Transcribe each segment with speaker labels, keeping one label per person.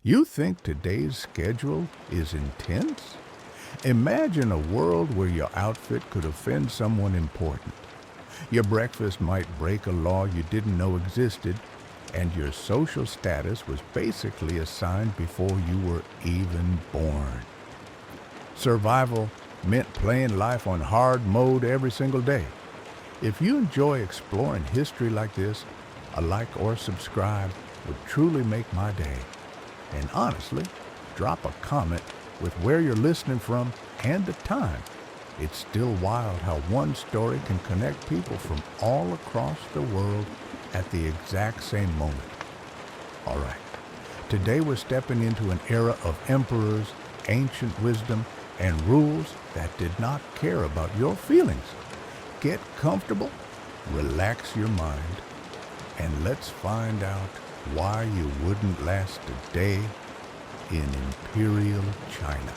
Speaker 1: You think today's schedule is intense? Imagine a world where your outfit could offend someone important. Your breakfast might break a law you didn't know existed, and your social status was basically assigned before you were even born. Survival meant playing life on hard mode every single day. If you enjoy exploring history like this, a like or subscribe would truly make my day. And honestly, drop a comment with where you're listening from and the time. It's still wild how one story can connect people from all across the world at the exact same moment. All right, today we're stepping into an era of emperors, ancient wisdom, and rules that did not care about your feelings. Get comfortable, relax your mind, and let's find out why you wouldn't last a day in Imperial China.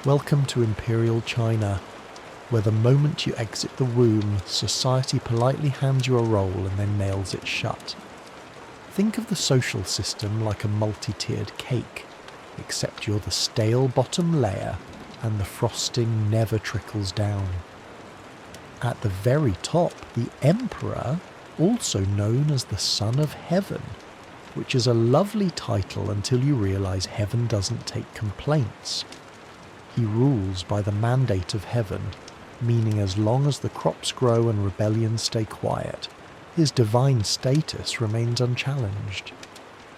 Speaker 2: Welcome to Imperial China, where the moment you exit the womb, society politely hands you a roll and then nails it shut. Think of the social system like a multi-tiered cake, except you're the stale bottom layer and the frosting never trickles down. At the very top, the Emperor, also known as the Son of Heaven, which is a lovely title until you realise heaven doesn't take complaints. He rules by the mandate of heaven, meaning as long as the crops grow and rebellions stay quiet, his divine status remains unchallenged.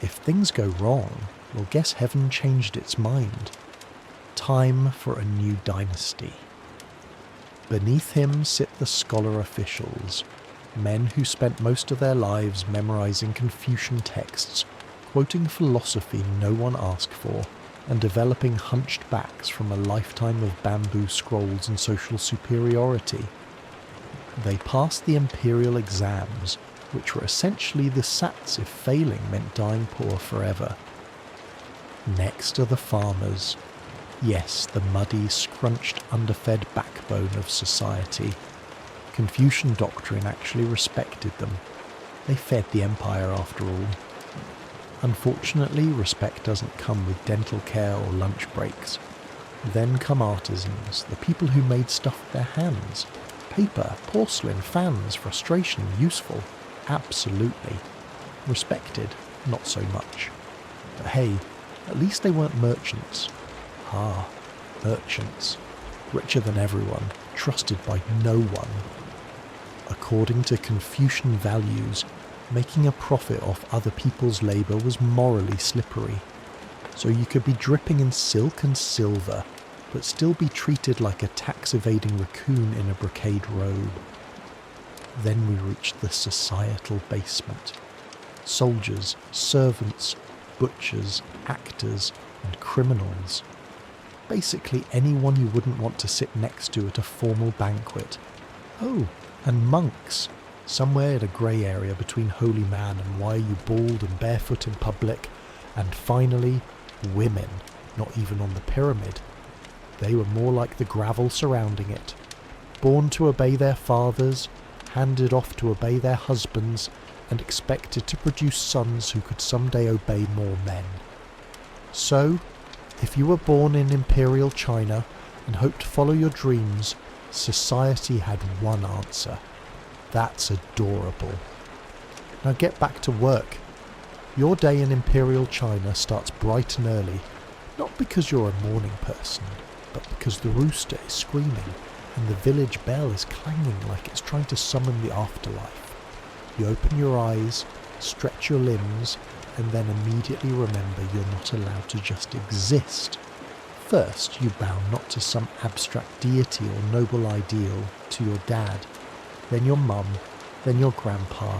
Speaker 2: If things go wrong, well, guess heaven changed its mind. Time for a new dynasty. Beneath him sit the scholar officials, men who spent most of their lives memorizing Confucian texts, quoting philosophy no one asked for, and developing hunched backs from a lifetime of bamboo scrolls and social superiority. They passed the imperial exams, which were essentially the SATs if failing meant dying poor forever. Next are the farmers. Yes, the muddy, scrunched, underfed backbone of society. Confucian doctrine actually respected them. They fed the empire after all. Unfortunately, respect doesn't come with dental care or lunch breaks. Then come artisans, the people who made stuff with their hands. Paper, porcelain, fans, frustration, useful. Absolutely. Respected, not so much. But hey, at least they weren't merchants. Merchants. Richer than everyone, trusted by no one. According to Confucian values, making a profit off other people's labour was morally slippery. So you could be dripping in silk and silver, but still be treated like a tax-evading raccoon in a brocade robe. Then we reached the societal basement. Soldiers, servants, butchers, actors, and criminals. Basically anyone you wouldn't want to sit next to at a formal banquet. Oh, and monks, somewhere in a grey area between holy man and why are you bald and barefoot in public. And finally, women, not even on the pyramid. They were more like the gravel surrounding it. Born to obey their fathers, handed off to obey their husbands, and expected to produce sons who could someday obey more men. So, if you were born in Imperial China and hoped to follow your dreams, society had one answer. That's adorable. Now get back to work. Your day in Imperial China starts bright and early, not because you're a morning person, but because the rooster is screaming and the village bell is clanging like it's trying to summon the afterlife. You open your eyes, stretch your limbs, and then immediately remember you're not allowed to just exist. First, you bow not to some abstract deity or noble ideal, to your dad, then your mum, then your grandpa,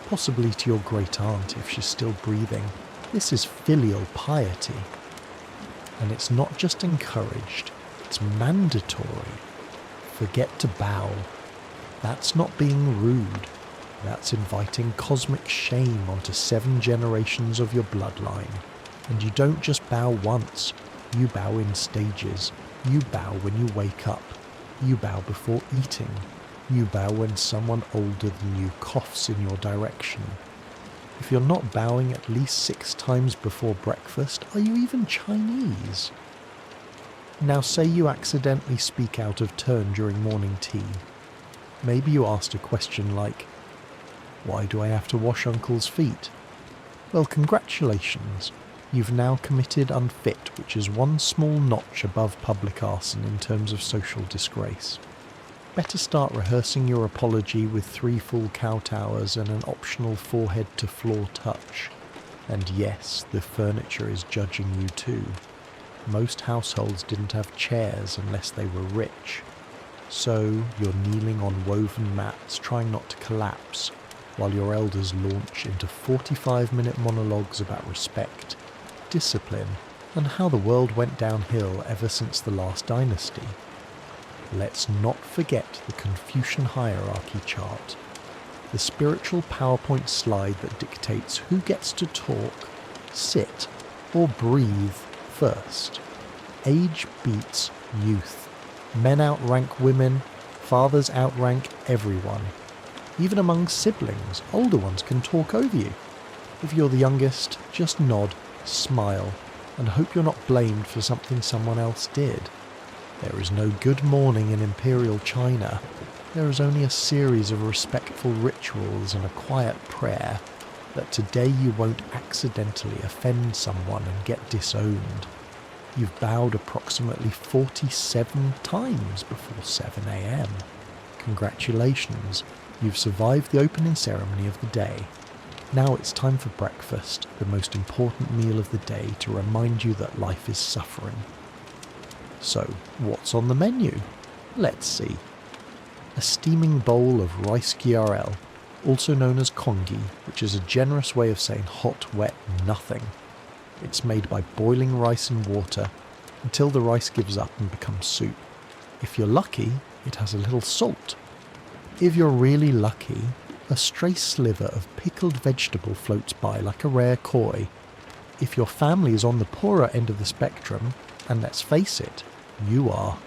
Speaker 2: possibly to your great aunt if she's still breathing. This is filial piety. And it's not just encouraged, it's mandatory. Forget to bow. That's not being rude. That's inviting cosmic shame onto 7 generations of your bloodline. And you don't just bow once, you bow in stages. You bow when you wake up. You bow before eating. You bow when someone older than you coughs in your direction. If you're not bowing at least 6 times before breakfast, are you even Chinese? Now say you accidentally speak out of turn during morning tea. Maybe you asked a question like, "Why do I have to wash Uncle's feet?" Well, congratulations. You've now committed unfit, which is one small notch above public arson in terms of social disgrace. Better start rehearsing your apology with 3 full kowtows and an optional forehead-to-floor touch. And yes, the furniture is judging you too. Most households didn't have chairs unless they were rich. So you're kneeling on woven mats trying not to collapse, while your elders launch into 45-minute monologues about respect, discipline, and how the world went downhill ever since the last dynasty. Let's not forget the Confucian hierarchy chart, the spiritual PowerPoint slide that dictates who gets to talk, sit, or breathe first. Age beats youth. Men outrank women, fathers outrank everyone. Even among siblings, older ones can talk over you. If you're the youngest, just nod, smile, and hope you're not blamed for something someone else did. There is no good morning in Imperial China. There is only a series of respectful rituals and a quiet prayer that today you won't accidentally offend someone and get disowned. You've bowed approximately 47 times before 7 a.m. Congratulations, you've survived the opening ceremony of the day. Now it's time for breakfast, the most important meal of the day, to remind you that life is suffering. So, what's on the menu? Let's see. A steaming bowl of rice gyarel, also known as congee, which is a generous way of saying hot, wet nothing. It's made by boiling rice in water until the rice gives up and becomes soup. If you're lucky, it has a little salt. If you're really lucky, a stray sliver of pickled vegetable floats by like a rare koi. If your family is on the poorer end of the spectrum, and let's face it, you are,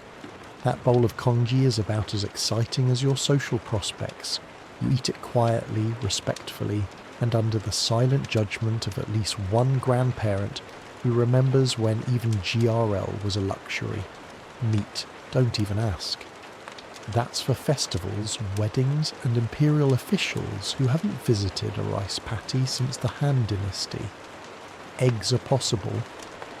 Speaker 2: that bowl of congee is about as exciting as your social prospects. You eat it quietly, respectfully, and under the silent judgment of at least one grandparent who remembers when even GRL was a luxury. Meat, don't even ask. That's for festivals, weddings, and imperial officials who haven't visited a rice patty since the Han Dynasty. Eggs are possible,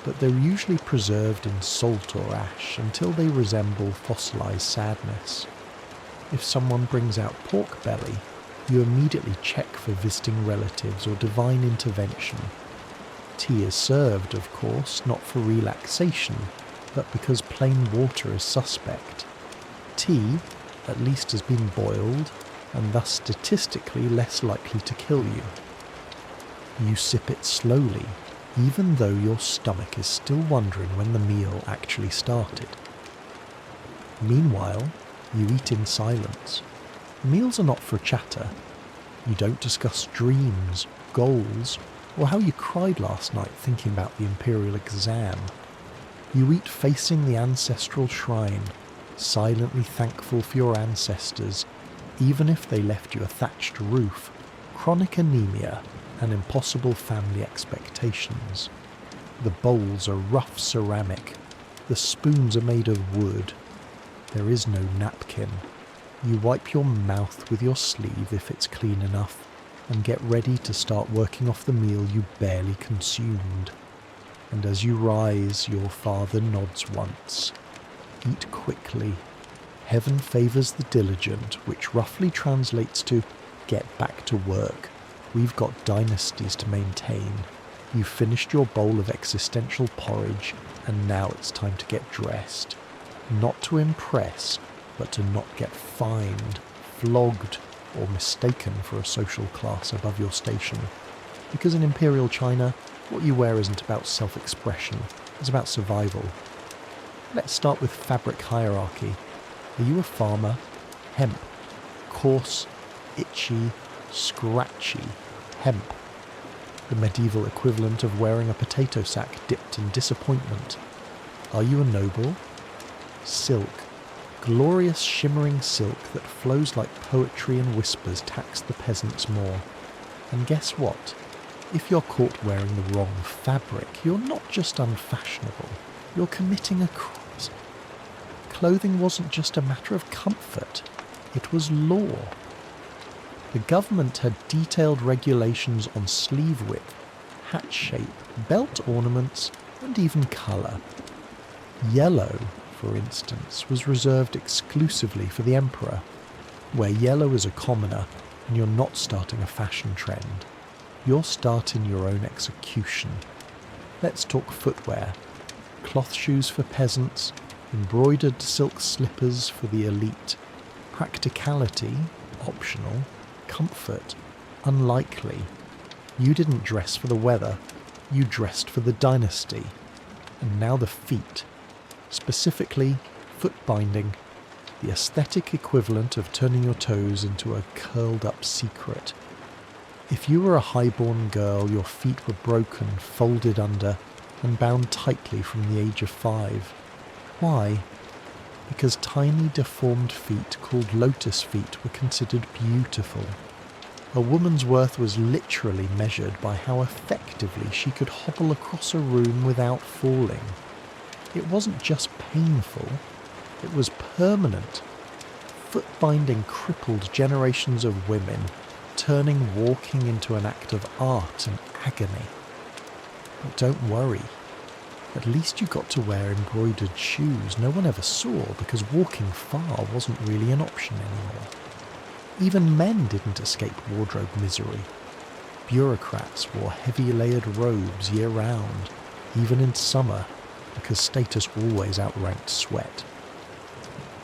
Speaker 2: but they're usually preserved in salt or ash until they resemble fossilized sadness. If someone brings out pork belly, you immediately check for visiting relatives or divine intervention. Tea is served, of course, not for relaxation, but because plain water is suspect. Tea, at least, has been boiled, and thus statistically less likely to kill you. You sip it slowly, even though your stomach is still wondering when the meal actually started. Meanwhile, you eat in silence. Meals are not for chatter. You don't discuss dreams, goals, or how you cried last night thinking about the Imperial exam. You eat facing the ancestral shrine, silently thankful for your ancestors, even if they left you a thatched roof, chronic anemia, and impossible family expectations. The bowls are rough ceramic. The spoons are made of wood. There is no napkin. You wipe your mouth with your sleeve if it's clean enough, and get ready to start working off the meal you barely consumed. And as you rise, your father nods once. Eat quickly. Heaven favours the diligent, which roughly translates to get back to work. We've got dynasties to maintain. You've finished your bowl of existential porridge, and now it's time to get dressed. Not to impress, but to not get fined, flogged, or mistaken for a social class above your station. Because in Imperial China, what you wear isn't about self-expression, it's about survival. Let's start with fabric hierarchy. Are you a farmer? Hemp. Coarse, itchy, scratchy hemp. The medieval equivalent of wearing a potato sack dipped in disappointment. Are you a noble? Silk. Glorious shimmering silk that flows like poetry and whispers tax the peasants more. And guess what? If you're caught wearing the wrong fabric, you're not just unfashionable, you're committing a crime. Clothing wasn't just a matter of comfort, it was law. The government had detailed regulations on sleeve width, hat shape, belt ornaments, and even colour. Yellow, for instance, was reserved exclusively for the emperor. Wear yellow as a commoner, and you're not starting a fashion trend. You're starting your own execution. Let's talk footwear. Cloth shoes for peasants, embroidered silk slippers for the elite. Practicality, optional. Comfort, unlikely. You didn't dress for the weather, you dressed for the dynasty. And now the feet. Specifically, foot binding, the aesthetic equivalent of turning your toes into a curled-up secret. If you were a highborn girl, your feet were broken, folded under, and bound tightly from the age of 5. Why? Because tiny deformed feet called lotus feet were considered beautiful. A woman's worth was literally measured by how effectively she could hobble across a room without falling. It wasn't just painful, it was permanent. Foot binding crippled generations of women, turning walking into an act of art and agony. But don't worry. At least you got to wear embroidered shoes no one ever saw because walking far wasn't really an option anymore. Even men didn't escape wardrobe misery. Bureaucrats wore heavy layered robes year round, even in summer, because status always outranked sweat.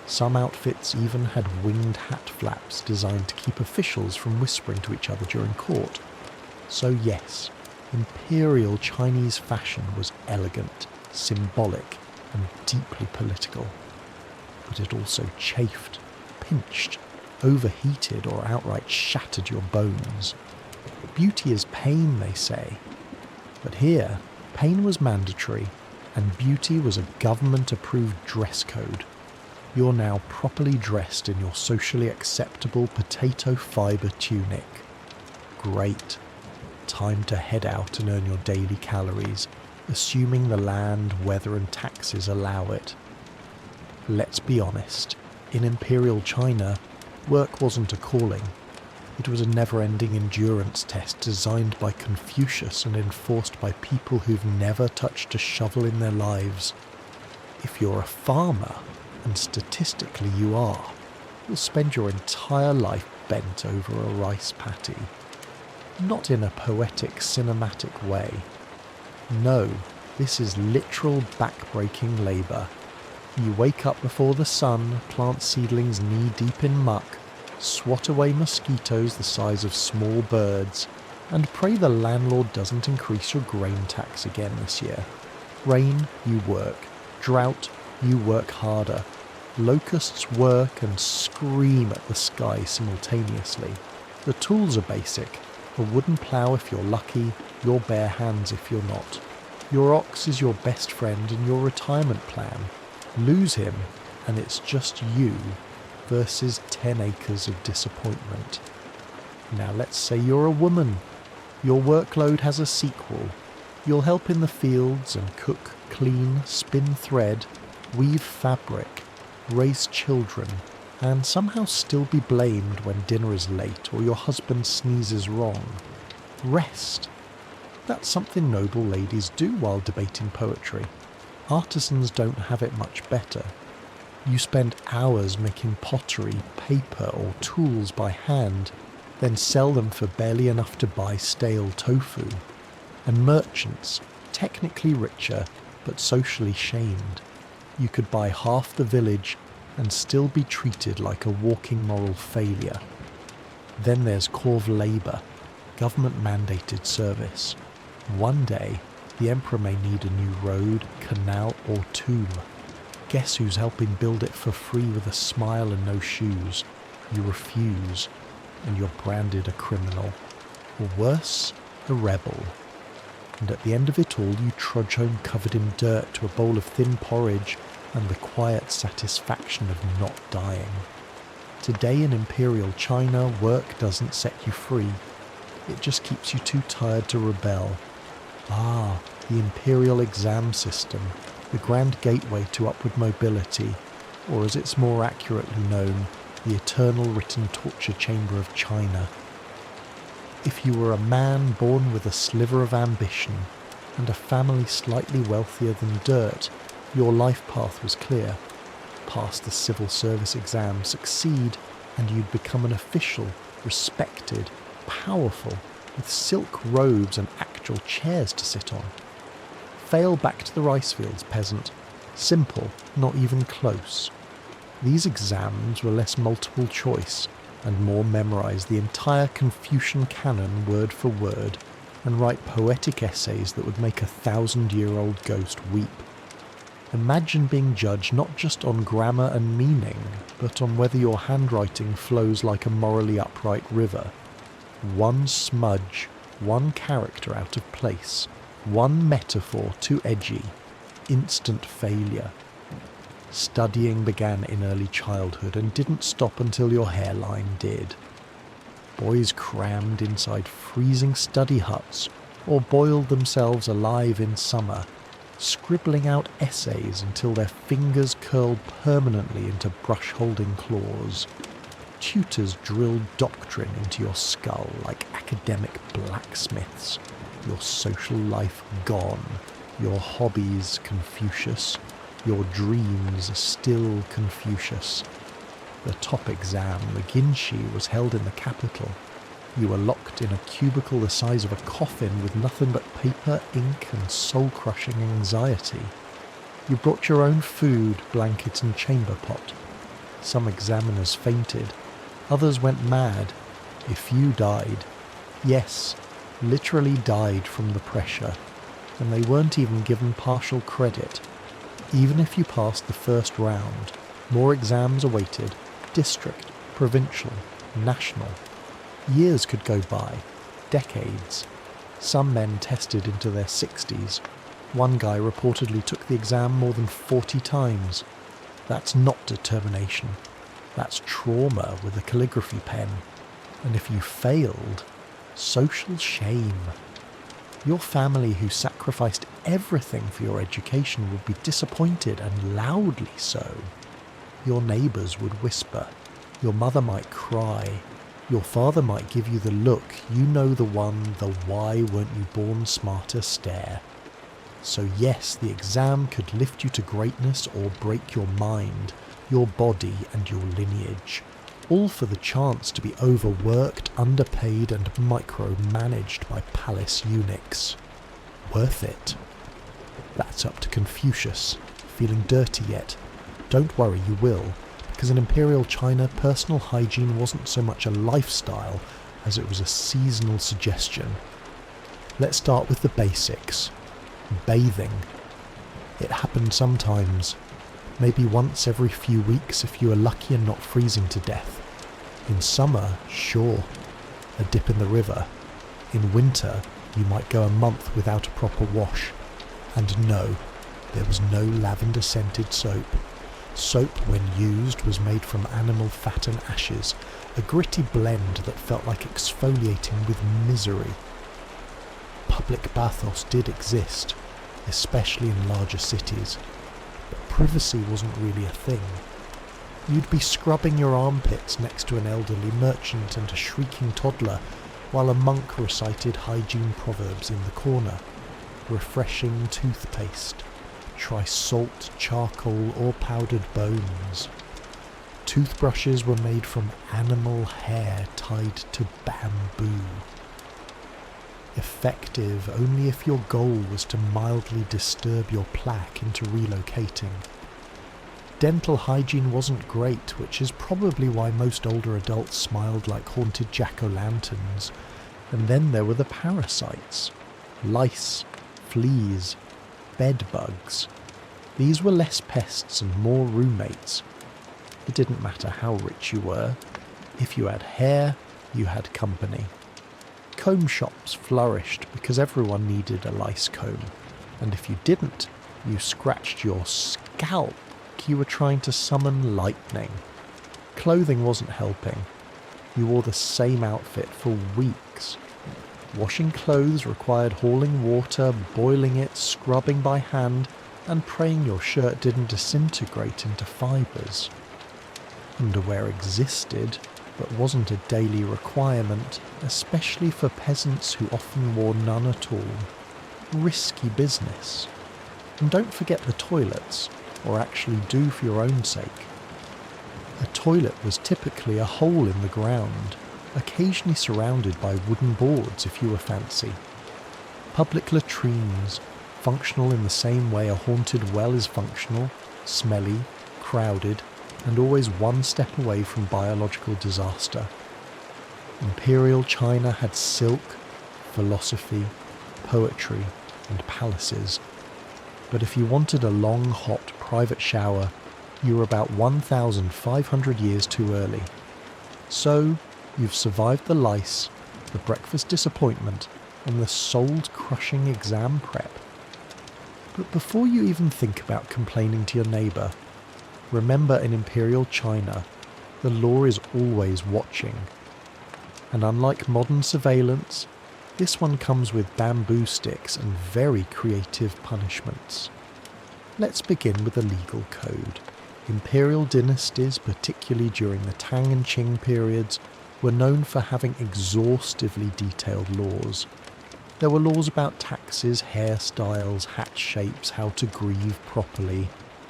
Speaker 2: Some outfits even had winged hat flaps designed to keep officials from whispering to each other during court. So yes, Imperial Chinese fashion was elegant, symbolic, and deeply political. But it also chafed, pinched, overheated, or outright shattered your bones. Beauty is pain, they say. But here, pain was mandatory, and beauty was a government-approved dress code. You're now properly dressed in your socially acceptable potato fibre tunic. Great. Time to head out and earn your daily calories, assuming the land, weather and taxes allow it. Let's be honest, in Imperial China, work wasn't a calling. It was a never-ending endurance test designed by Confucius and enforced by people who've never touched a shovel in their lives. If you're a farmer, and statistically you are, you'll spend your entire life bent over a rice patty. Not in a poetic, cinematic way. No, this is literal back-breaking labour. You wake up before the sun, plant seedlings knee-deep in muck, swat away mosquitoes the size of small birds, and pray the landlord doesn't increase your grain tax again this year. Rain, you work. Drought, you work harder. Locusts work and scream at the sky simultaneously. The tools are basic. A wooden plough if you're lucky, your bare hands if you're not. Your ox is your best friend in your retirement plan. Lose him, and it's just you versus 10 acres of disappointment. Now let's say you're a woman. Your workload has a sequel. You'll help in the fields and cook, clean, spin thread, weave fabric, raise children, and somehow still be blamed when dinner is late or your husband sneezes wrong. Rest. That's something noble ladies do while debating poetry. Artisans don't have it much better. You spend hours making pottery, paper, or tools by hand, then sell them for barely enough to buy stale tofu. And merchants, technically richer, but socially shamed. You could buy half the village and still be treated like a walking moral failure. Then there's corv labour, government-mandated service. One day, the emperor may need a new road, canal, or tomb. Guess who's helping build it for free with a smile and no shoes? You refuse, and you're branded a criminal. Or worse, a rebel. And at the end of it all, you trudge home covered in dirt to a bowl of thin porridge, and the quiet satisfaction of not dying. Today in Imperial China, work doesn't set you free. It just keeps you too tired to rebel. Ah, the Imperial exam system, the grand gateway to upward mobility, or as it's more accurately known, the eternal written torture chamber of China. If you were a man born with a sliver of ambition and a family slightly wealthier than dirt, your life path was clear. Pass the civil service exam, succeed, and you'd become an official, respected, powerful, with silk robes and actual chairs to sit on. Fail back to the rice fields, peasant. Simple, not even close. These exams were less multiple choice and more memorize the entire Confucian canon word for word and write poetic essays that would make a 1,000-year-old ghost weep. Imagine being judged not just on grammar and meaning, but on whether your handwriting flows like a morally upright river. One smudge, one character out of place, one metaphor too edgy, instant failure. Studying began in early childhood and didn't stop until your hairline did. Boys crammed inside freezing study huts or boiled themselves alive in summer, scribbling out essays until their fingers curled permanently into brush-holding claws. Tutors drilled doctrine into your skull like academic blacksmiths. Your social life gone, your hobbies Confucius, your dreams still Confucius. The top exam, the Ginshi, was held in the capital. You were locked in a cubicle the size of a coffin with nothing but paper, ink and soul-crushing anxiety. You brought your own food, blanket and chamber pot. Some examiners fainted. Others went mad. A few died. Yes, literally died from the pressure. And they weren't even given partial credit. Even if you passed the first round, more exams awaited. District, provincial, national. Years could go by, decades. Some men tested into their 60s. One guy reportedly took the exam more than 40 times. That's not determination. That's trauma with a calligraphy pen. And if you failed, social shame. Your family, who sacrificed everything for your education, would be disappointed, and loudly so. Your neighbours would whisper. Your mother might cry. Your father might give you the look, you know, the one, the why weren't you born smarter stare. So yes, the exam could lift you to greatness or break your mind, your body and your lineage, all for the chance to be overworked, underpaid and micromanaged by palace eunuchs. Worth it? That's up to Confucius. Feeling dirty yet? Don't worry, you will. Because in Imperial China, personal hygiene wasn't so much a lifestyle as it was a seasonal suggestion. Let's start with the basics. Bathing. It happened sometimes, maybe once every few weeks if you were lucky and not freezing to death. In summer, sure, a dip in the river. In winter, you might go a month without a proper wash. And no, there was no lavender-scented soap. Soap, when used, was made from animal fat and ashes, a gritty blend that felt like exfoliating with misery. Public bathos did exist, especially in larger cities, but privacy wasn't really a thing. You'd be scrubbing your armpits next to an elderly merchant and a shrieking toddler, while a monk recited hygiene proverbs in the corner. Refreshing toothpaste. Try salt, charcoal or powdered bones. Toothbrushes were made from animal hair tied to bamboo. Effective only if your goal was to mildly disturb your plaque into relocating. Dental hygiene wasn't great, which is probably why most older adults smiled like haunted jack-o'-lanterns. And then there were the parasites. Lice, fleas, bed bugs. These were less pests and more roommates. It didn't matter how rich you were. If you had hair, you had company. Comb shops flourished because everyone needed a lice comb. And if you didn't, you scratched your scalp like you were trying to summon lightning. Clothing wasn't helping. You wore the same outfit for weeks. Washing clothes required hauling water, boiling it, scrubbing by hand, and praying your shirt didn't disintegrate into fibres. Underwear existed, but wasn't a daily requirement, especially for peasants who often wore none at all. Risky business. And don't forget the toilets, or actually do for your own sake. A toilet was typically a hole in the ground, occasionally surrounded by wooden boards if you were fancy. Public latrines, functional in the same way a haunted well is functional, smelly, crowded, and always one step away from biological disaster. Imperial China had silk, philosophy, poetry, and palaces. But if you wanted a long, hot, private shower, you were about 1,500 years too early. So, you've survived the lice, the breakfast disappointment, and the soul-crushing exam prep. But before you even think about complaining to your neighbour, remember in Imperial China, the law is always watching. And unlike modern surveillance, this one comes with bamboo sticks and very creative punishments. Let's begin with the legal code. Imperial dynasties, particularly during the Tang and Qing periods, were known for having exhaustively detailed laws. There were laws about taxes, hairstyles, hat shapes, how to grieve properly,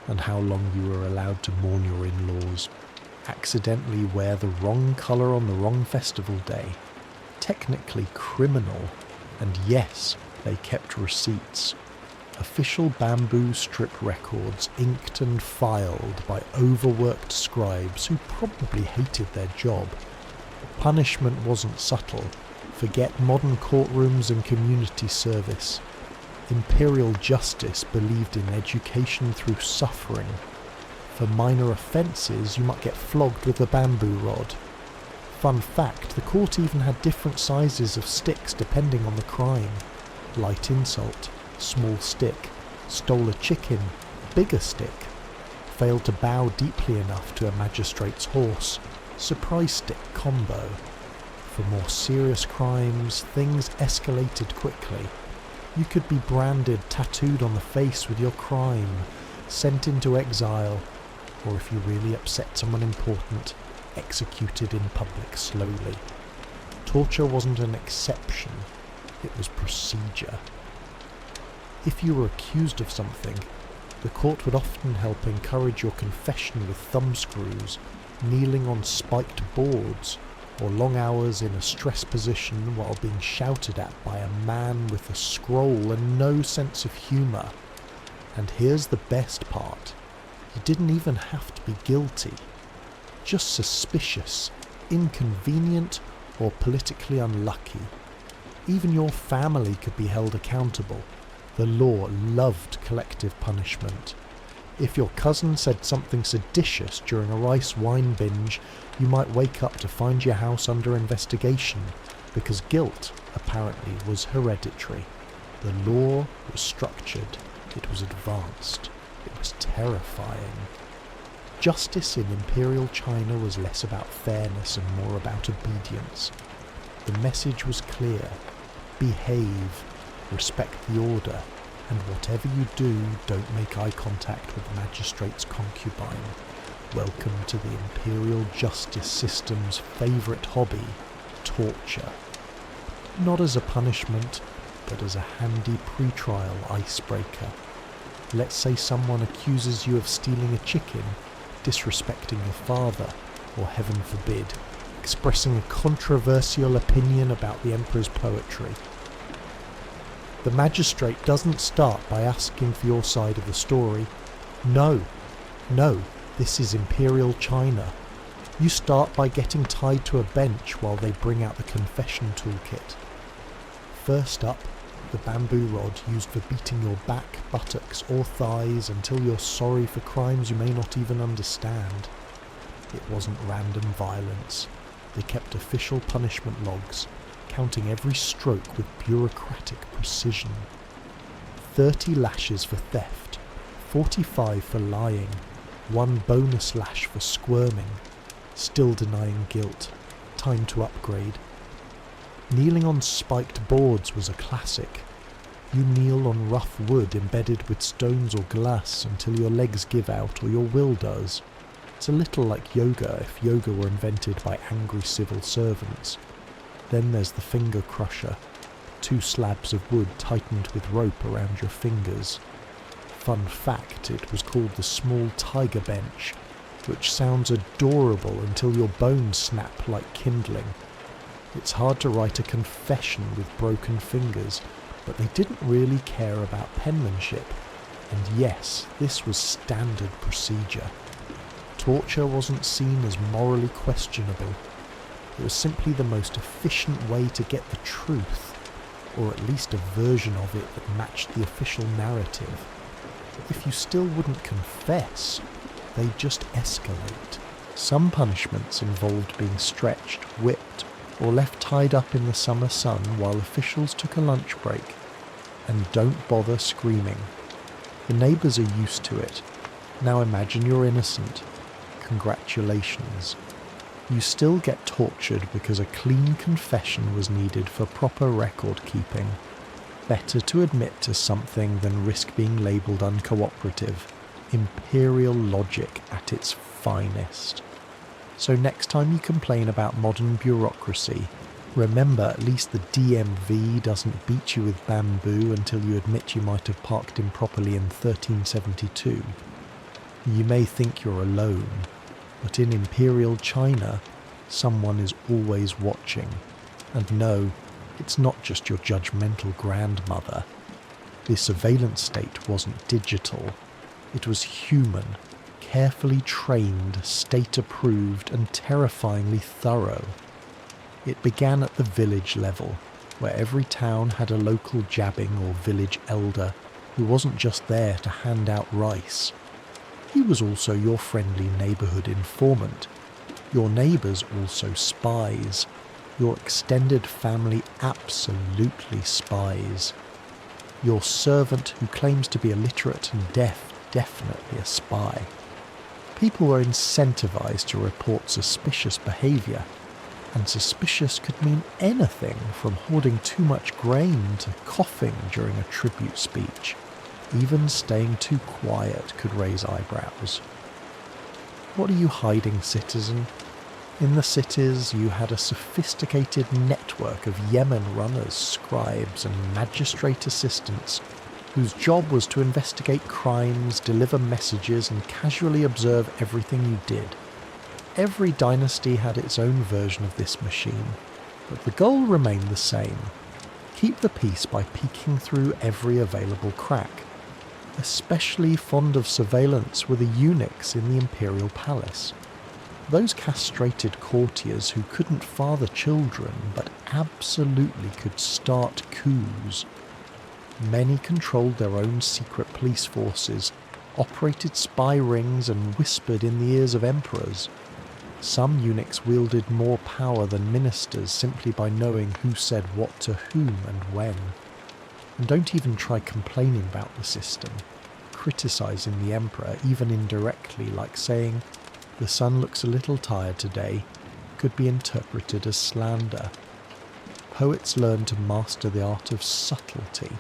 Speaker 2: and how long you were allowed to mourn your in-laws. Accidentally wear the wrong colour on the wrong festival day. Technically criminal, and yes, they kept receipts. Official bamboo strip records inked and filed by overworked scribes who probably hated their job. Punishment wasn't subtle. Forget modern courtrooms and community service. Imperial justice believed in education through suffering. For minor offences, you might get flogged with a bamboo rod. Fun fact, the court even had different sizes of sticks depending on the crime. Light insult, small stick, stole a chicken, bigger stick, failed to bow deeply enough to a magistrate's horse, surprise stick combo. For more serious crimes, things escalated quickly. You could be branded, tattooed on the face with your crime, sent into exile, or if you really upset someone important, executed in public slowly. Torture wasn't an exception, it was procedure. If you were accused of something, the court would often help encourage your confession with thumbscrews, kneeling on spiked boards, or long hours in a stress position while being shouted at by a man with a scroll and no sense of humour. And here's the best part. You didn't even have to be guilty. Just suspicious, inconvenient, or politically unlucky. Even your family could be held accountable. The law loved collective punishment. If your cousin said something seditious during a rice wine binge, you might wake up to find your house under investigation, because guilt, apparently, was hereditary. The law was structured, it was advanced, it was terrifying. Justice in Imperial China was less about fairness and more about obedience. The message was clear: behave, respect the order, and whatever you do, don't make eye contact with the magistrate's concubine. Welcome to the Imperial justice system's favourite hobby, torture. Not as a punishment, but as a handy pre-trial icebreaker. Let's say someone accuses you of stealing a chicken, disrespecting your father, or heaven forbid, expressing a controversial opinion about the emperor's poetry. The magistrate doesn't start by asking for your side of the story. No, this is Imperial China. You start by getting tied to a bench while they bring out the confession toolkit. First up, the bamboo rod used for beating your back, buttocks or thighs until you're sorry for crimes you may not even understand. It wasn't random violence. They kept official punishment logs, counting every stroke with bureaucratic precision. 30 lashes for theft, 45 for lying, 1 bonus lash for squirming, still denying guilt, time to upgrade. Kneeling on spiked boards was a classic. You kneel on rough wood embedded with stones or glass until your legs give out or your will does. It's a little like yoga if yoga were invented by angry civil servants. Then there's the finger crusher, 2 slabs of wood tightened with rope around your fingers. Fun fact, it was called the small tiger bench, which sounds adorable until your bones snap like kindling. It's hard to write a confession with broken fingers, but they didn't really care about penmanship. And yes, this was standard procedure. Torture wasn't seen as morally questionable. It was simply the most efficient way to get the truth, or at least a version of it that matched the official narrative. If you still wouldn't confess, they'd just escalate. Some punishments involved being stretched, whipped, or left tied up in the summer sun while officials took a lunch break. And don't bother screaming. The neighbours are used to it. Now imagine you're innocent. Congratulations. You still get tortured because a clean confession was needed for proper record keeping. Better to admit to something than risk being labelled uncooperative. Imperial logic at its finest. So next time you complain about modern bureaucracy, remember at least the DMV doesn't beat you with bamboo until you admit you might have parked improperly in 1372. You may think you're alone, but in Imperial China, someone is always watching. And no, it's not just your judgmental grandmother. The surveillance state wasn't digital. It was human, carefully trained, state-approved, and terrifyingly thorough. It began at the village level, where every town had a local jabbing or village elder who wasn't just there to hand out rice. He was also your friendly neighbourhood informant. Your neighbours also spies. Your extended family absolutely spies. Your servant who claims to be illiterate and deaf, definitely a spy. People were incentivized to report suspicious behaviour, and suspicious could mean anything from hoarding too much grain to coughing during a tribute speech. Even staying too quiet could raise eyebrows. What are you hiding, citizen? In the cities, you had a sophisticated network of Yemen runners, scribes, and magistrate assistants whose job was to investigate crimes, deliver messages, and casually observe everything you did. Every dynasty had its own version of this machine, but the goal remained the same: keep the peace by peeking through every available crack. Especially fond of surveillance were the eunuchs in the imperial palace. Those castrated courtiers who couldn't father children but absolutely could start coups. Many controlled their own secret police forces, operated spy rings and whispered in the ears of emperors. Some eunuchs wielded more power than ministers simply by knowing who said what to whom and when. And don't even try complaining about the system. Criticising the emperor, even indirectly, like saying, "The sun looks a little tired today," could be interpreted as slander. Poets learned to master the art of subtlety.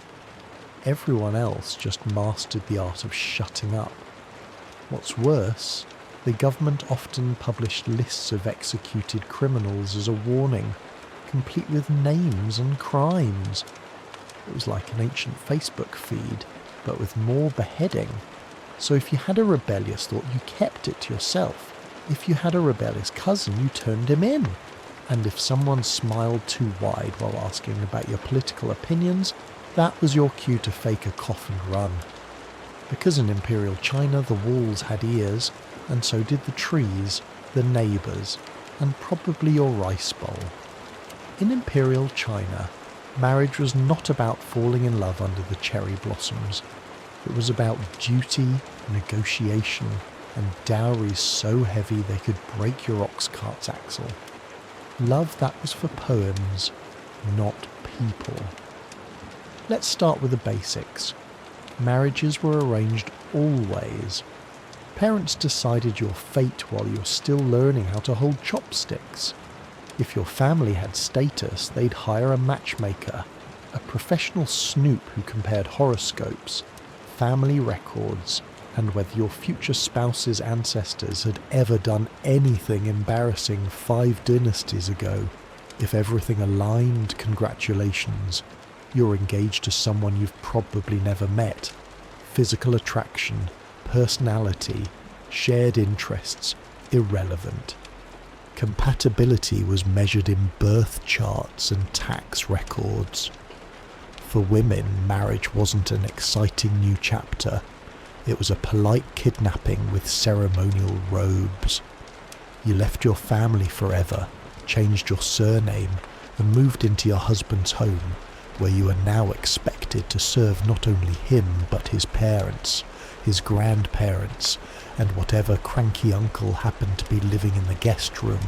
Speaker 2: Everyone else just mastered the art of shutting up. What's worse, the government often published lists of executed criminals as a warning, complete with names and crimes. It was like an ancient Facebook feed, but with more beheading. So if you had a rebellious thought, you kept it to yourself. If you had a rebellious cousin, you turned him in. And if someone smiled too wide while asking about your political opinions, that was your cue to fake a cough and run. Because in Imperial China the walls had ears, and so did the trees, the neighbours, and probably your rice bowl. In Imperial China, marriage was not about falling in love under the cherry blossoms. It was about duty, negotiation, and dowries so heavy they could break your ox cart's axle. Love that was for poems, not people. Let's start with the basics. Marriages were arranged always. Parents decided your fate while you were still learning how to hold chopsticks. If your family had status, they'd hire a matchmaker, a professional snoop who compared horoscopes, family records, and whether your future spouse's ancestors had ever done anything embarrassing 5 dynasties ago. If everything aligned, congratulations, you're engaged to someone you've probably never met. Physical attraction, personality, shared interests, irrelevant. Compatibility was measured in birth charts and tax records. For women, marriage wasn't an exciting new chapter. It was a polite kidnapping with ceremonial robes. You left your family forever, changed your surname, and moved into your husband's home, where you are now expected to serve not only him but his parents, his grandparents, and whatever cranky uncle happened to be living in the guest room.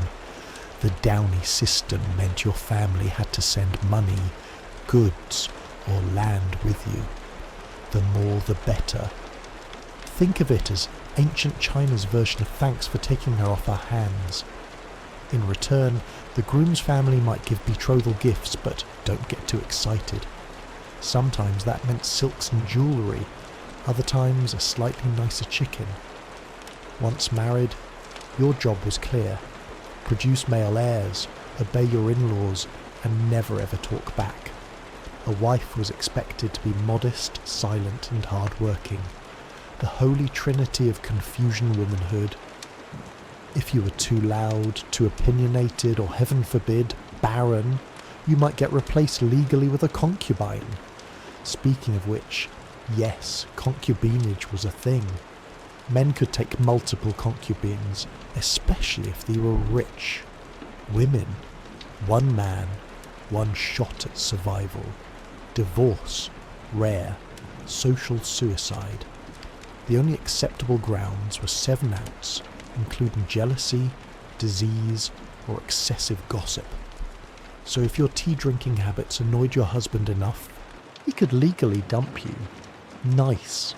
Speaker 2: The Downey system meant your family had to send money, goods, or land with you. The more the better. Think of it as ancient China's version of thanks for taking her off our hands. In return, the groom's family might give betrothal gifts, but don't get too excited. Sometimes that meant silks and jewellery, other times a slightly nicer chicken. Once married, your job was clear. Produce male heirs, obey your in-laws, and never ever talk back. A wife was expected to be modest, silent, and hard-working. The holy trinity of Confucian womanhood. If you were too loud, too opinionated, or heaven forbid, barren, you might get replaced legally with a concubine. Speaking of which, yes, concubinage was a thing. Men could take multiple concubines, especially if they were rich. Women, one man, one shot at survival. Divorce, rare. Social suicide. The only acceptable grounds were 7 outs, including jealousy, disease, or excessive gossip. So if your tea-drinking habits annoyed your husband enough, he could legally dump you. Nice.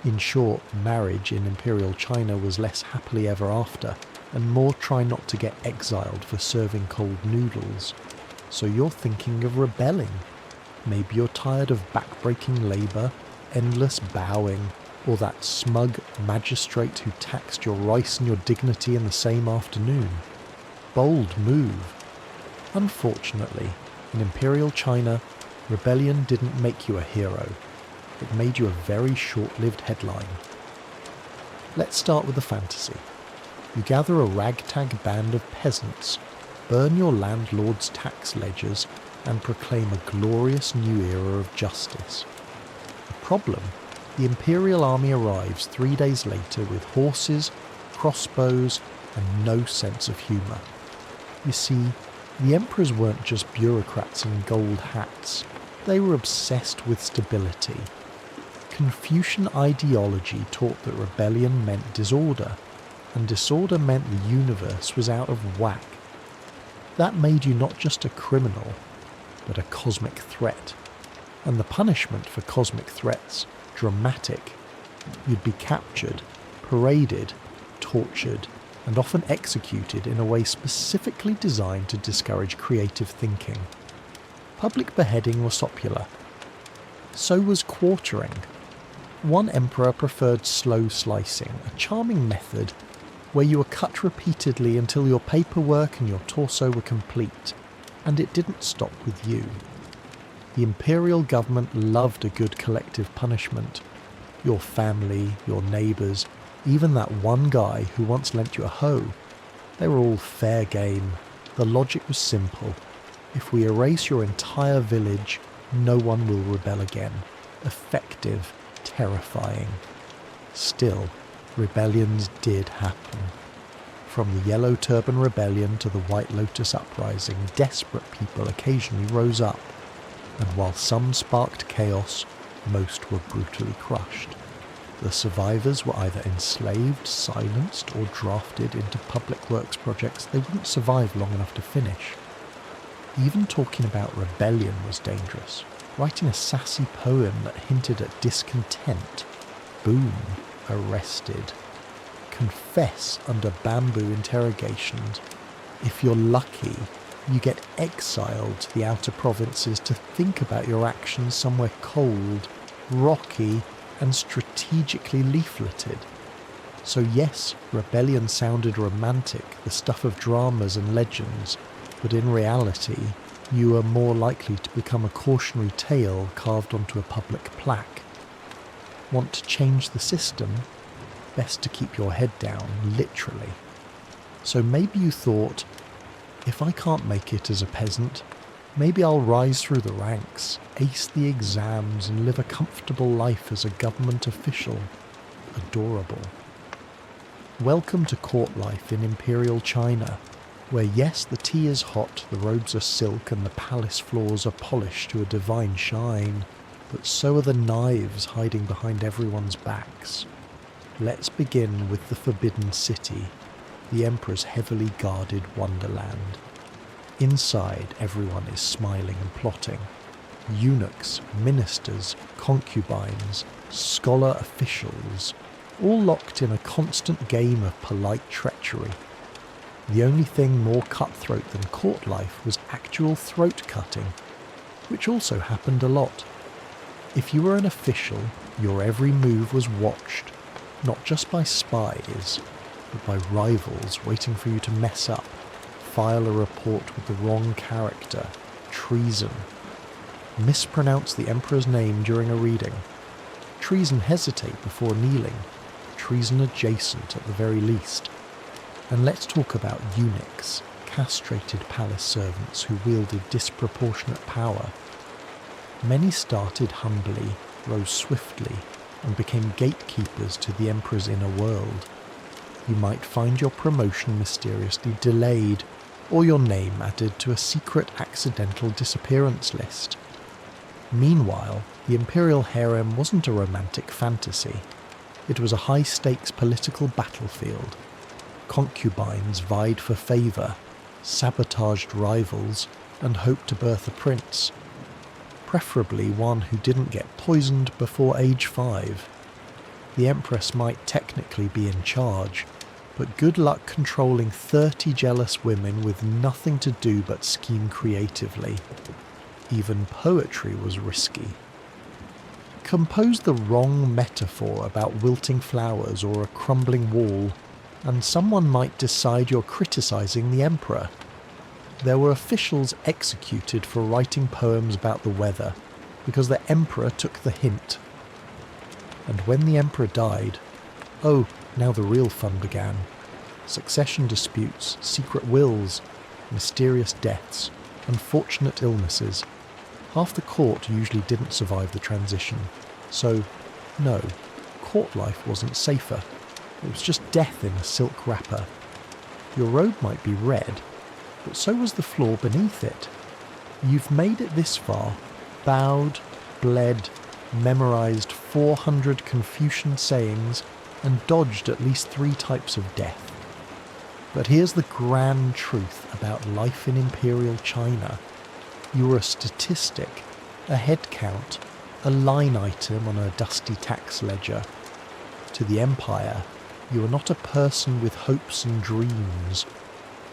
Speaker 2: In short, marriage in Imperial China was less happily ever after, and more try not to get exiled for serving cold noodles. So you're thinking of rebelling. Maybe you're tired of backbreaking labour, endless bowing, or that smug magistrate who taxed your rice and your dignity in the same afternoon. Bold move. Unfortunately, in Imperial China, rebellion didn't make you a hero. It made you a very short-lived headline. Let's start with the fantasy. You gather a ragtag band of peasants, burn your landlord's tax ledgers, and proclaim a glorious new era of justice. The problem? The Imperial army arrives 3 days later with horses, crossbows, and no sense of humour. You see, the emperors weren't just bureaucrats in gold hats. They were obsessed with stability. Confucian ideology taught that rebellion meant disorder, and disorder meant the universe was out of whack. That made you not just a criminal, but a cosmic threat. And the punishment for cosmic threats, dramatic. You'd be captured, paraded, tortured, and often executed in a way specifically designed to discourage creative thinking. Public beheading was popular. So was quartering. One emperor preferred slow slicing, a charming method where you were cut repeatedly until your paperwork and your torso were complete, and it didn't stop with you. The imperial government loved a good collective punishment. Your family, your neighbours, even that one guy who once lent you a hoe, they were all fair game. The logic was simple. If we erase your entire village, no one will rebel again. Effective, terrifying. Still, rebellions did happen. From the Yellow Turban Rebellion to the White Lotus Uprising, desperate people occasionally rose up, and while some sparked chaos, most were brutally crushed. The survivors were either enslaved, silenced, or drafted into public works projects they wouldn't survive long enough to finish. Even talking about rebellion was dangerous. Writing a sassy poem that hinted at discontent, boom, arrested. confess under bamboo interrogations. If you're lucky, you get exiled to the outer provinces to think about your actions somewhere cold, rocky, and strategically leafleted. So yes, rebellion sounded romantic, the stuff of dramas and legends, but in reality, you are more likely to become a cautionary tale carved onto a public plaque. Want to change the system? Best to keep your head down, literally. So maybe you thought, if I can't make it as a peasant, maybe I'll rise through the ranks, ace the exams, and live a comfortable life as a government official. Adorable. Welcome to court life in Imperial China, where yes, the tea is hot, the robes are silk, and the palace floors are polished to a divine shine, but so are the knives hiding behind everyone's backs. Let's begin with the Forbidden City, the Emperor's heavily guarded wonderland. Inside, everyone is smiling and plotting. Eunuchs, ministers, concubines, scholar officials, all locked in a constant game of polite treachery. The only thing more cutthroat than court life was actual throat cutting, which also happened a lot. If you were an official, your every move was watched, not just by spies, but by rivals waiting for you to mess up, file a report with the wrong character, treason. Mispronounce the Emperor's name during a reading. Treason hesitate before kneeling. Treason adjacent at the very least. And let's talk about eunuchs, castrated palace servants who wielded disproportionate power. Many started humbly, rose swiftly, and became gatekeepers to the Emperor's inner world. You might find your promotion mysteriously delayed, or your name added to a secret accidental disappearance list. Meanwhile, the Imperial harem wasn't a romantic fantasy. It was a high-stakes political battlefield. Concubines vied for favour, sabotaged rivals, and hoped to birth a prince. Preferably one who didn't get poisoned before age 5. The Empress might technically be in charge, but good luck controlling 30 jealous women with nothing to do but scheme creatively. Even poetry was risky. Compose the wrong metaphor about wilting flowers or a crumbling wall, and someone might decide you're criticising the Emperor. There were officials executed for writing poems about the weather, because the Emperor took the hint. And when the Emperor died, oh, now the real fun began. Succession disputes, secret wills, mysterious deaths, unfortunate illnesses. Half the court usually didn't survive the transition. So, no, court life wasn't safer. It was just death in a silk wrapper. Your robe might be red, but so was the floor beneath it. You've made it this far, bowed, bled, memorized 400 Confucian sayings, and dodged at least 3 types of death. But here's the grand truth about life in Imperial China. You were a statistic, a head count, a line item on a dusty tax ledger. To the Empire, you were not a person with hopes and dreams.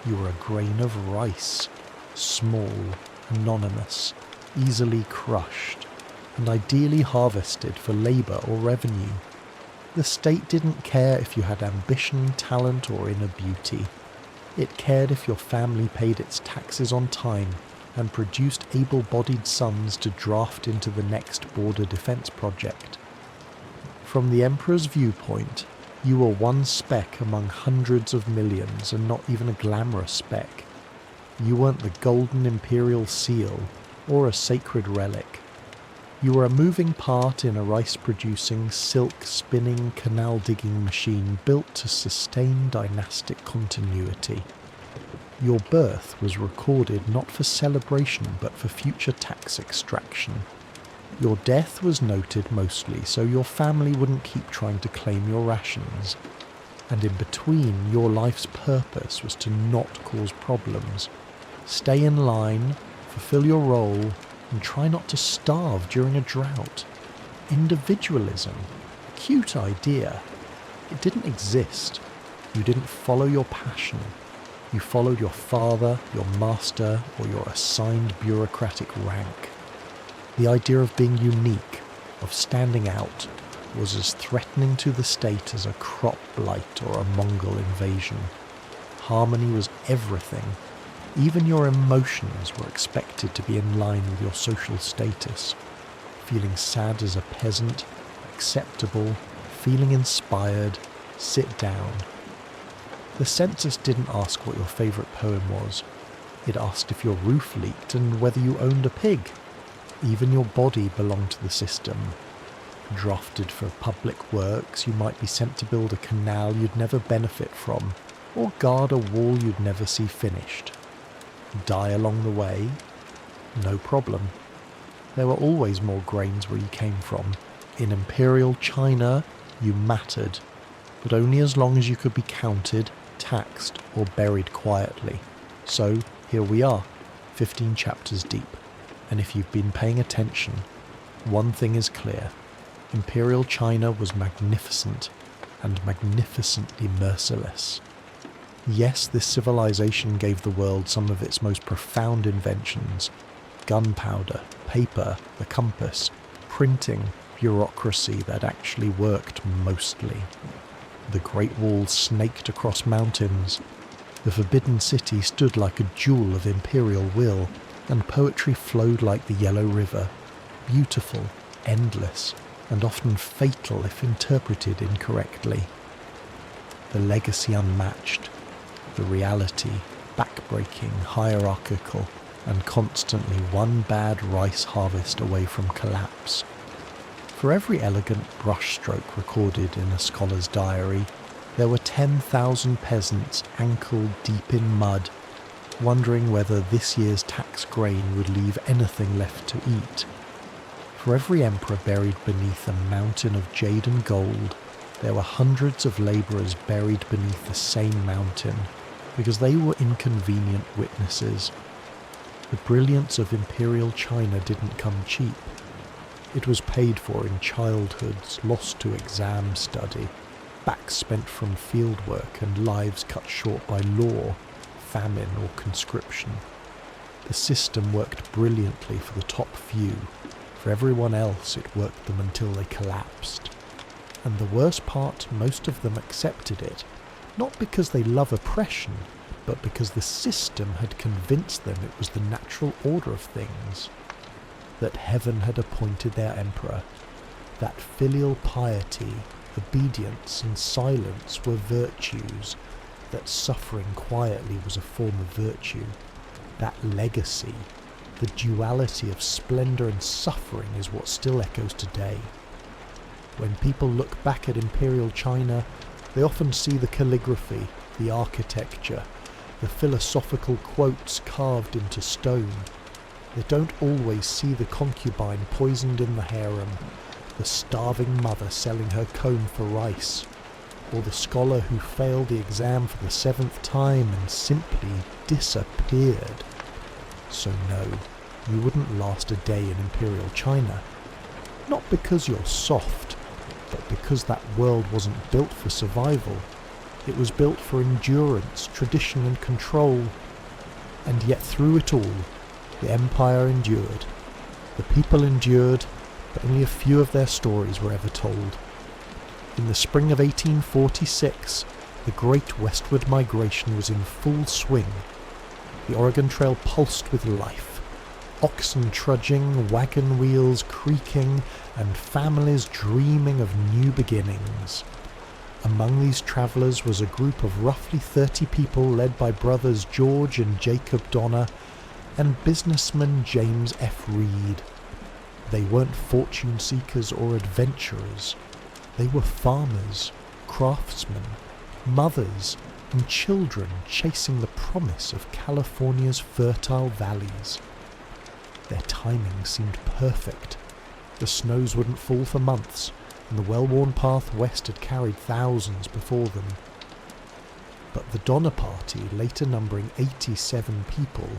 Speaker 2: You were a grain of rice, small, anonymous, easily crushed, and ideally harvested for labour or revenue. The state didn't care if you had ambition, talent, or inner beauty. It cared if your family paid its taxes on time and produced able-bodied sons to draft into the next border defence project. From the Emperor's viewpoint, you were one speck among hundreds of millions and not even a glamorous speck. You weren't the golden imperial seal or a sacred relic. You were a moving part in a rice-producing, silk-spinning, canal-digging machine built to sustain dynastic continuity. Your birth was recorded not for celebration but for future tax extraction. Your death was noted mostly so your family wouldn't keep trying to claim your rations. And in between, your life's purpose was to not cause problems. Stay in line, fulfill your role, and try not to starve during a drought. Individualism. Cute idea. It didn't exist. You didn't follow your passion. You followed your father, your master, or your assigned bureaucratic rank. The idea of being unique, of standing out, was as threatening to the state as a crop blight or a Mongol invasion. Harmony was everything. Even your emotions were expected to be in line with your social status. Feeling sad as a peasant, acceptable, feeling inspired, sit down. The census didn't ask what your favourite poem was. It asked if your roof leaked and whether you owned a pig. Even your body belonged to the system. Drafted for public works, you might be sent to build a canal you'd never benefit from, or guard a wall you'd never see finished. Die along the way? No problem. There were always more grains where you came from. In Imperial China, you mattered, but only as long as you could be counted, taxed, or buried quietly. So, here we are, 15 chapters deep. And if you've been paying attention, one thing is clear. Imperial China was magnificent, and magnificently merciless. Yes, this civilization gave the world some of its most profound inventions: gunpowder, paper, the compass, printing, bureaucracy that actually worked mostly. The Great Wall snaked across mountains. The Forbidden City stood like a jewel of imperial will, and poetry flowed like the Yellow River, beautiful, endless, and often fatal if interpreted incorrectly. The legacy unmatched, the reality backbreaking, hierarchical, and constantly one bad rice harvest away from collapse. For every elegant brushstroke recorded in a scholar's diary, there were 10,000 peasants ankle deep in mud, wondering whether this year's tax grain would leave anything left to eat. For every emperor buried beneath a mountain of jade and gold, there were hundreds of labourers buried beneath the same mountain, because they were inconvenient witnesses. The brilliance of Imperial China didn't come cheap. It was paid for in childhoods lost to exam study, backs spent from field work, and lives cut short by law, famine, or conscription. The system worked brilliantly for the top few. For everyone else, it worked them until they collapsed. And the worst part, most of them accepted it, not because they love oppression, but because the system had convinced them it was the natural order of things. That heaven had appointed their emperor, that filial piety, obedience, and silence were virtues, that suffering quietly was a form of virtue, that legacy, the duality of splendour and suffering, is what still echoes today. When people look back at Imperial China, they often see the calligraphy, the architecture, the philosophical quotes carved into stone. They don't always see the concubine poisoned in the harem, the starving mother selling her comb for rice, or the scholar who failed the exam for the 7th time and simply disappeared. So no, you wouldn't last a day in Imperial China. Not because you're soft, but because that world wasn't built for survival. It was built for endurance, tradition, and control. And yet through it all, the empire endured. The people endured, but only a few of their stories were ever told. In the spring of 1846, the great westward migration was in full swing. The Oregon Trail pulsed with life. Oxen trudging, wagon wheels creaking, and families dreaming of new beginnings. Among these travellers was a group of roughly 30 people led by brothers George and Jacob Donner and businessman James F. Reed. They weren't fortune seekers or adventurers. They were farmers, craftsmen, mothers, and children chasing the promise of California's fertile valleys. Their timing seemed perfect. The snows wouldn't fall for months, and the well-worn path west had carried thousands before them. But the Donner Party, later numbering 87 people,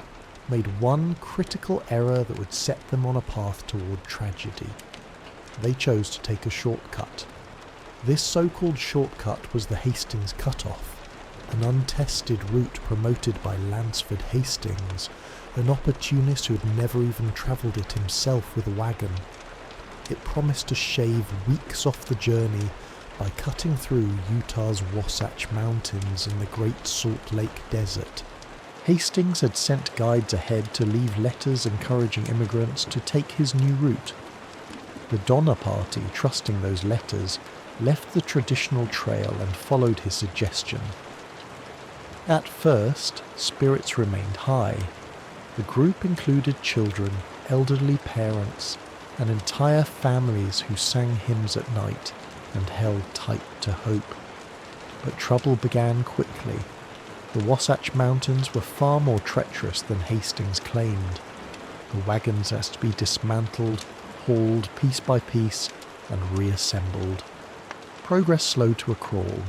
Speaker 2: made one critical error that would set them on a path toward tragedy. They chose to take a shortcut. This so-called shortcut was the Hastings Cutoff. an untested route promoted by Lansford Hastings, an opportunist who had never even travelled it himself with a wagon. It promised to shave weeks off the journey by cutting through Utah's Wasatch Mountains and the Great Salt Lake Desert. Hastings had sent guides ahead to leave letters encouraging immigrants to take his new route. The Donner Party, trusting those letters, left the traditional trail and followed his suggestion. At first, spirits remained high. The group included children, elderly parents, and entire families who sang hymns at night and held tight to hope. But trouble began quickly. The Wasatch Mountains were far more treacherous than Hastings claimed. The wagons had to be dismantled, hauled piece by piece, and reassembled. Progress slowed to a crawl.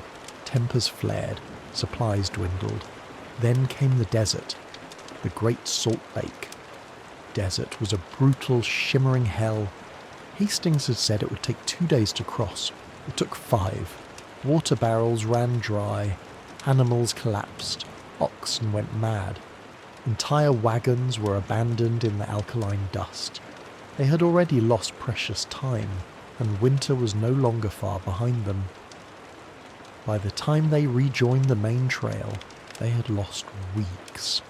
Speaker 2: Tempers flared, supplies dwindled. Then came the desert, the Great Salt Lake. Desert was a brutal, shimmering hell. Hastings had said it would take 2 days to cross. It took 5. Water barrels ran dry. Animals collapsed. Oxen went mad. Entire wagons were abandoned in the alkaline dust. They had already lost precious time, and winter was no longer far behind them. By the time they rejoined the main trail, they had lost weeks.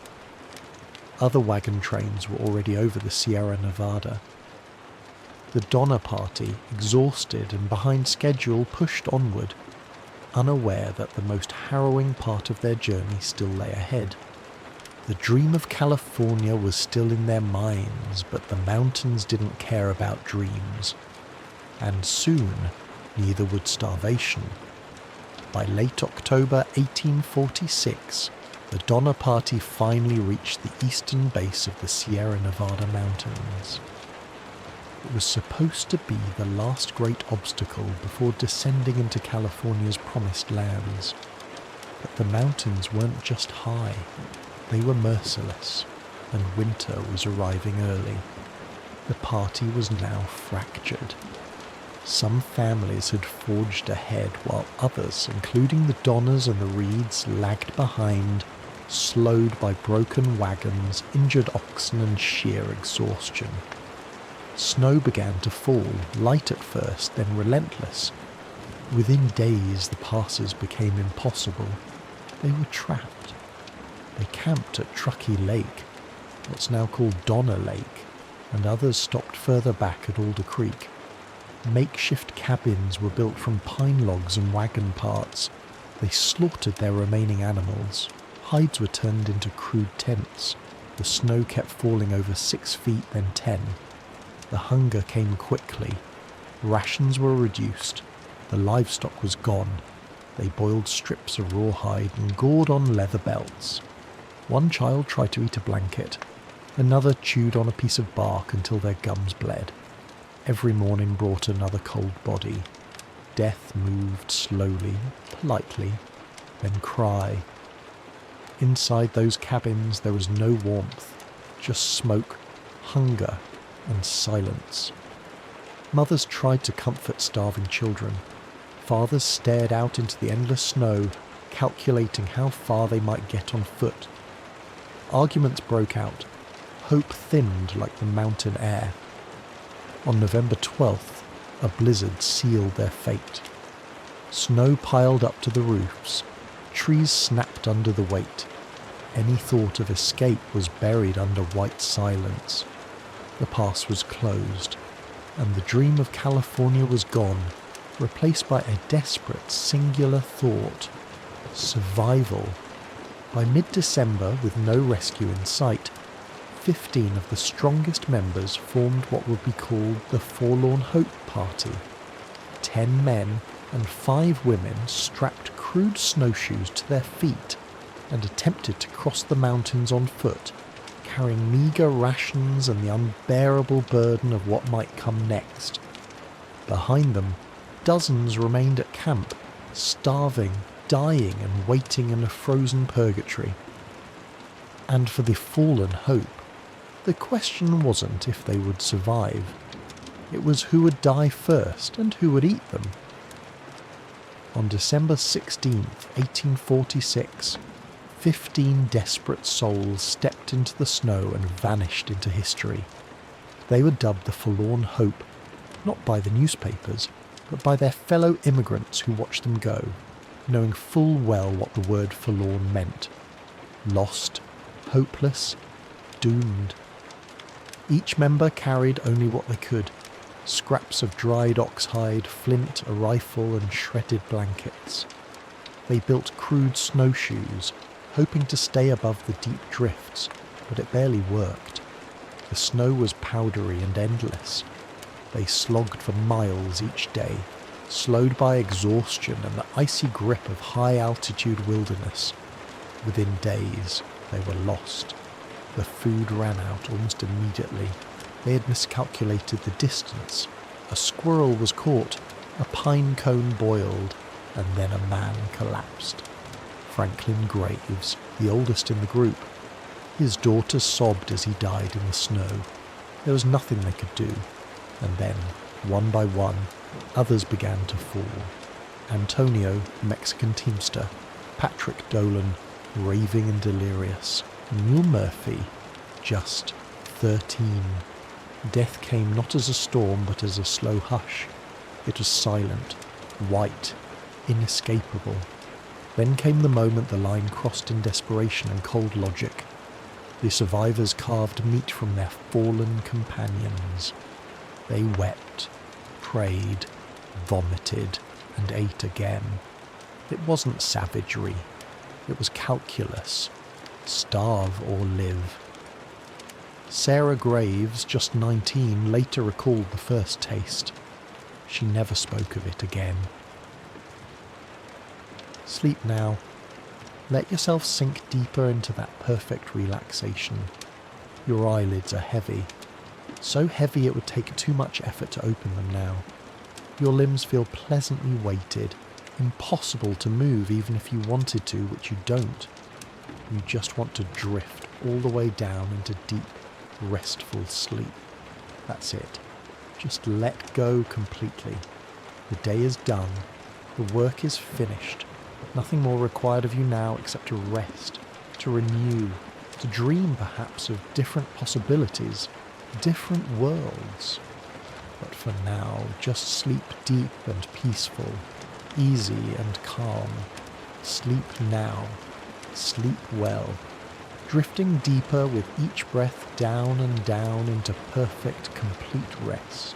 Speaker 2: Other wagon trains were already over the Sierra Nevada. The Donner Party, exhausted and behind schedule, pushed onward, unaware that the most harrowing part of their journey still lay ahead. The dream of California was still in their minds, but the mountains didn't care about dreams. And soon, neither would starvation. By late October 1846, the Donner Party finally reached the eastern base of the Sierra Nevada mountains. It was supposed to be the last great obstacle before descending into California's promised lands. But the mountains weren't just high, they were merciless, and winter was arriving early. The party was now fractured. Some families had forged ahead while others, including the Donners and the Reeds, lagged behind, slowed by broken wagons, injured oxen and sheer exhaustion. Snow began to fall, light at first, then relentless. Within days the passes became impossible. They were trapped. They camped at Truckee Lake, what's now called Donner Lake, and others stopped further back at Alder Creek. Makeshift cabins were built from pine logs and wagon parts. They slaughtered their remaining animals. Hides were turned into crude tents. The snow kept falling over 6 feet, then 10. The hunger came quickly. Rations were reduced. The livestock was gone. They boiled strips of rawhide and gored on leather belts. One child tried to eat a blanket. Another chewed on a piece of bark until their gums bled. Every morning brought another cold body. Death moved slowly, politely, then cry. Inside those cabins there was no warmth, just smoke, hunger, and silence. Mothers tried to comfort starving children. Fathers stared out into the endless snow, calculating how far they might get on foot. Arguments broke out. Hope thinned like the mountain air. On November 12th, a blizzard sealed their fate. Snow piled up to the roofs. Trees snapped under the weight. Any thought of escape was buried under white silence. The pass was closed, and the dream of California was gone, replaced by a desperate, singular thought: survival. By mid-December, with no rescue in sight, 15 of the strongest members formed what would be called the Forlorn Hope Party. 10 men and 5 women strapped crude snowshoes to their feet and attempted to cross the mountains on foot, carrying meagre rations and the unbearable burden of what might come next. Behind them, dozens remained at camp, starving, dying and waiting in a frozen purgatory. And for the Fallen Hope, the question wasn't if they would survive. It was who would die first and who would eat them. On December 16th, 1846, 15 desperate souls stepped into the snow and vanished into history. They were dubbed the Forlorn Hope, not by the newspapers, but by their fellow immigrants who watched them go, knowing full well what the word forlorn meant. Lost, hopeless, doomed. Each member carried only what they could: scraps of dried oxhide, flint, a rifle, and shredded blankets. They built crude snowshoes, hoping to stay above the deep drifts, but it barely worked. The snow was powdery and endless. They slogged for miles each day, slowed by exhaustion and the icy grip of high-altitude wilderness. Within days, they were lost. The food ran out almost immediately. They had miscalculated the distance. A squirrel was caught, a pine cone boiled, and then a man collapsed. Franklin Graves, the oldest in the group. His daughter sobbed as he died in the snow. There was nothing they could do. And then, one by one, others began to fall. Antonio, Mexican teamster, Patrick Dolan, raving and delirious, Neil Murphy, just 13. Death came not as a storm but as a slow hush. It was silent, white, inescapable. Then came the moment the line crossed in desperation and cold logic. The survivors carved meat from their fallen companions. They wept, prayed, vomited, and ate again. It wasn't savagery. It was calculus. Starve or live. Sarah Graves, just 19, later recalled the first taste. She never spoke of it again. Sleep now. Let yourself sink deeper into that perfect relaxation. Your eyelids are heavy. So heavy it would take too much effort to open them now. Your limbs feel pleasantly weighted, impossible to move even if you wanted to, which you don't. You just want to drift all the way down into deep, restful sleep. That's it. Just let go completely. The day is done. The work is finished. Nothing more required of you now except to rest, to renew, to dream perhaps of different possibilities, different worlds. But for now, just sleep deep and peaceful, easy and calm. Sleep now. Sleep well, drifting deeper with each breath down and down into perfect, complete rest.